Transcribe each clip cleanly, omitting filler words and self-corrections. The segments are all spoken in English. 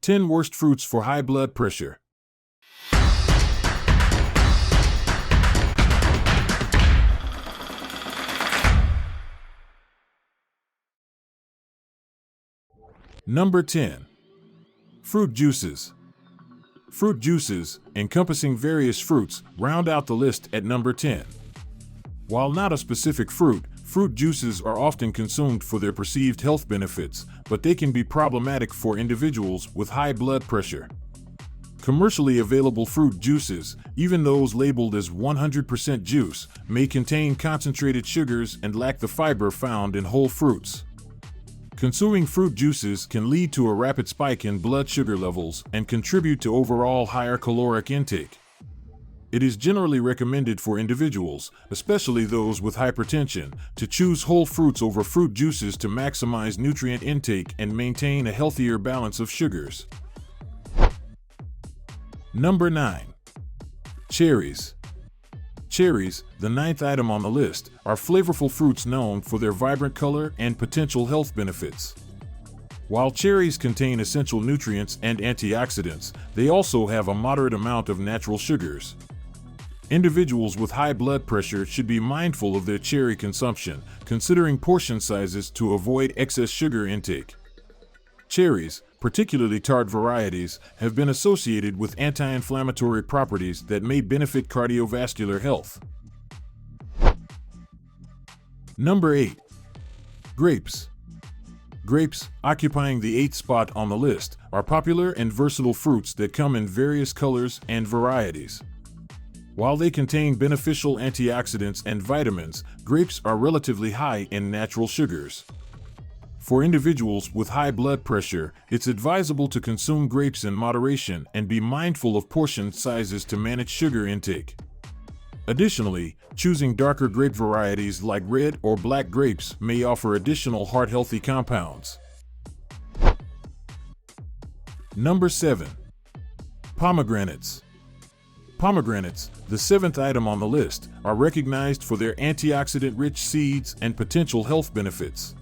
10 Worst Fruits for High Blood Pressure. Number 10. Fruit juices. Fruit juices, encompassing various fruits, round out the list at number 10. While not a specific fruit, fruit juices are often consumed for their perceived health benefits, but they can be problematic for individuals with high blood pressure. Commercially available fruit juices, even those labeled as 100% juice, may contain concentrated sugars and lack the fiber found in whole fruits. Consuming fruit juices can lead to a rapid spike in blood sugar levels and contribute to overall higher caloric intake. It is generally recommended for individuals, especially those with hypertension, to choose whole fruits over fruit juices to maximize nutrient intake and maintain a healthier balance of sugars. Number 9. Cherries. Cherries, the 9th item on the list, are flavorful fruits known for their vibrant color and potential health benefits. While cherries contain essential nutrients and antioxidants, they also have a moderate amount of natural sugars. Individuals with high blood pressure should be mindful of their cherry consumption, considering portion sizes to avoid excess sugar intake. Cherries, particularly tart varieties, have been associated with anti-inflammatory properties that may benefit cardiovascular health. Number 8. Grapes. Grapes, occupying the 8th spot on the list, are popular and versatile fruits that come in various colors and varieties. While they contain beneficial antioxidants and vitamins, grapes are relatively high in natural sugars. For individuals with high blood pressure, it's advisable to consume grapes in moderation and be mindful of portion sizes to manage sugar intake. Additionally, choosing darker grape varieties like red or black grapes may offer additional heart-healthy compounds. Number 7. Pomegranates. Pomegranates, the 7th item on the list, are recognized for their antioxidant-rich seeds and potential health benefits.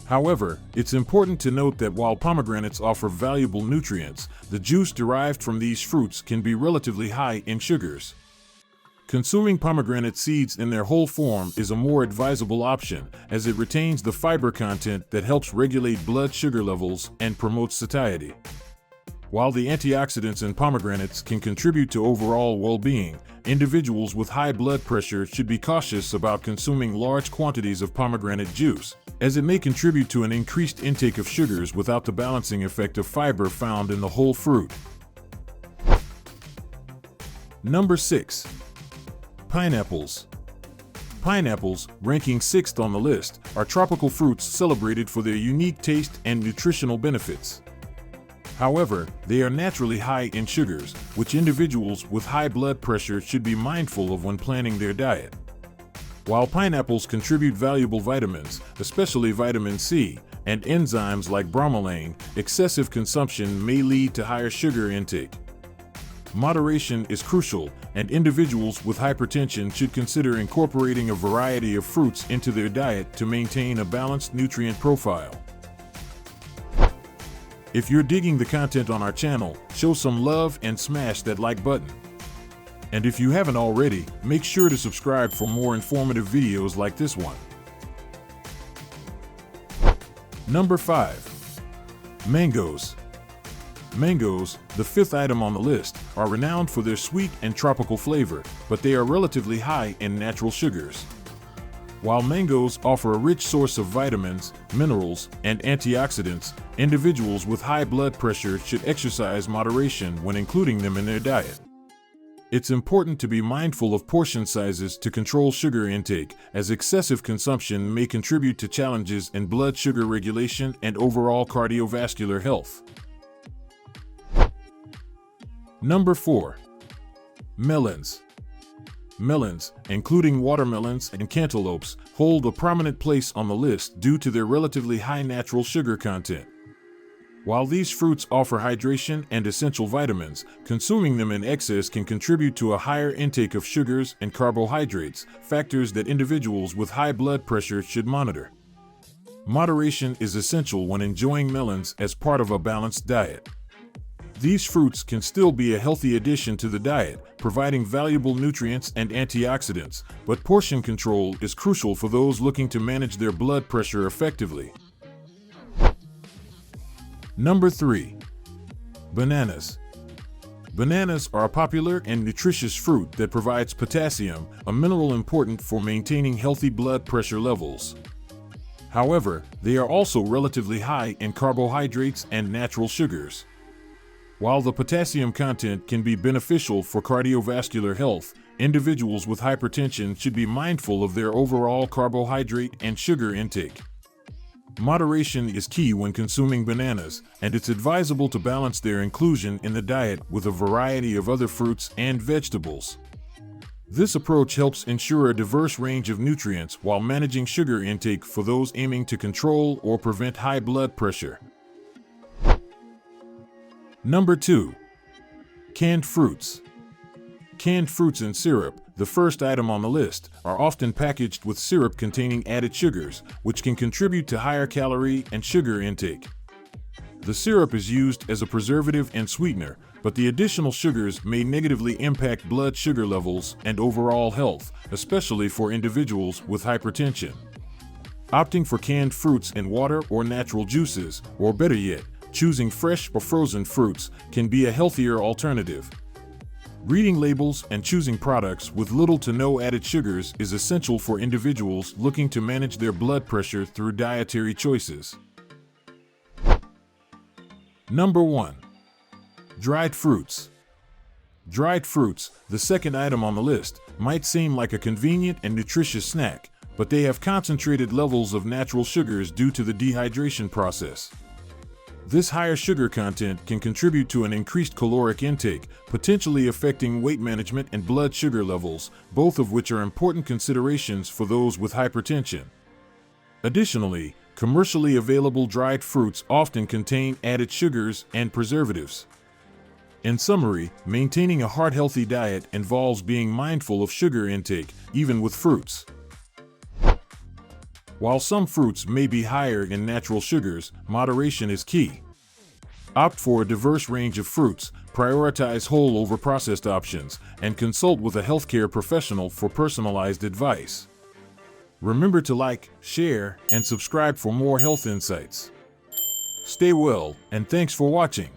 However, it's important to note that while pomegranates offer valuable nutrients, the juice derived from these fruits can be relatively high in sugars. Consuming pomegranate seeds in their whole form is a more advisable option, as it retains the fiber content that helps regulate blood sugar levels and promotes satiety. While the antioxidants in pomegranates can contribute to overall well-being, individuals with high blood pressure should be cautious about consuming large quantities of pomegranate juice, as it may contribute to an increased intake of sugars without the balancing effect of fiber found in the whole fruit. Number 6. Pineapples. Pineapples, ranking 6th on the list, are tropical fruits celebrated for their unique taste and nutritional benefits. However, they are naturally high in sugars, which individuals with high blood pressure should be mindful of when planning their diet. While pineapples contribute valuable vitamins, especially vitamin C, and enzymes like bromelain, excessive consumption may lead to higher sugar intake. Moderation is crucial, and individuals with hypertension should consider incorporating a variety of fruits into their diet to maintain a balanced nutrient profile. If you're digging the content on our channel, show some love and smash that like button. And if you haven't already, make sure to subscribe for more informative videos like this one. Number 5. Mangoes. Mangoes, the 5th item on the list, are renowned for their sweet and tropical flavor, but they are relatively high in natural sugars. While mangoes offer a rich source of vitamins, minerals, and antioxidants, individuals with high blood pressure should exercise moderation when including them in their diet. It's important to be mindful of portion sizes to control sugar intake, as excessive consumption may contribute to challenges in blood sugar regulation and overall cardiovascular health. Number 4. Melons. Melons, including watermelons and cantaloupes, hold a prominent place on the list due to their relatively high natural sugar content. While these fruits offer hydration and essential vitamins, consuming them in excess can contribute to a higher intake of sugars and carbohydrates, factors that individuals with high blood pressure should monitor. Moderation is essential when enjoying melons as part of a balanced diet. These fruits can still be a healthy addition to the diet, providing valuable nutrients and antioxidants, but portion control is crucial for those looking to manage their blood pressure effectively. Number 3. Bananas. Bananas are a popular and nutritious fruit that provides potassium, a mineral important for maintaining healthy blood pressure levels. However, they are also relatively high in carbohydrates and natural sugars. While the potassium content can be beneficial for cardiovascular health, individuals with hypertension should be mindful of their overall carbohydrate and sugar intake. Moderation is key when consuming bananas, and it's advisable to balance their inclusion in the diet with a variety of other fruits and vegetables. This approach helps ensure a diverse range of nutrients while managing sugar intake for those aiming to control or prevent high blood pressure. Number 2. Canned fruits. Canned fruits and syrup, the first item on the list, are often packaged with syrup containing added sugars, which can contribute to higher calorie and sugar intake. The syrup is used as a preservative and sweetener, but the additional sugars may negatively impact blood sugar levels and overall health, especially for individuals with hypertension. Opting for canned fruits in water or natural juices, or better yet, choosing fresh or frozen fruits, can be a healthier alternative. Reading labels and choosing products with little to no added sugars is essential for individuals looking to manage their blood pressure through dietary choices. Number 1. Dried fruits. Dried fruits, the second item on the list, might seem like a convenient and nutritious snack, but they have concentrated levels of natural sugars due to the dehydration process. This higher sugar content can contribute to an increased caloric intake, potentially affecting weight management and blood sugar levels, both of which are important considerations for those with hypertension. Additionally, commercially available dried fruits often contain added sugars and preservatives. In summary, maintaining a heart-healthy diet involves being mindful of sugar intake, even with fruits. While some fruits may be higher in natural sugars, moderation is key. Opt for a diverse range of fruits, prioritize whole over processed options, and consult with a healthcare professional for personalized advice. Remember to like, share, and subscribe for more health insights. Stay well, and thanks for watching.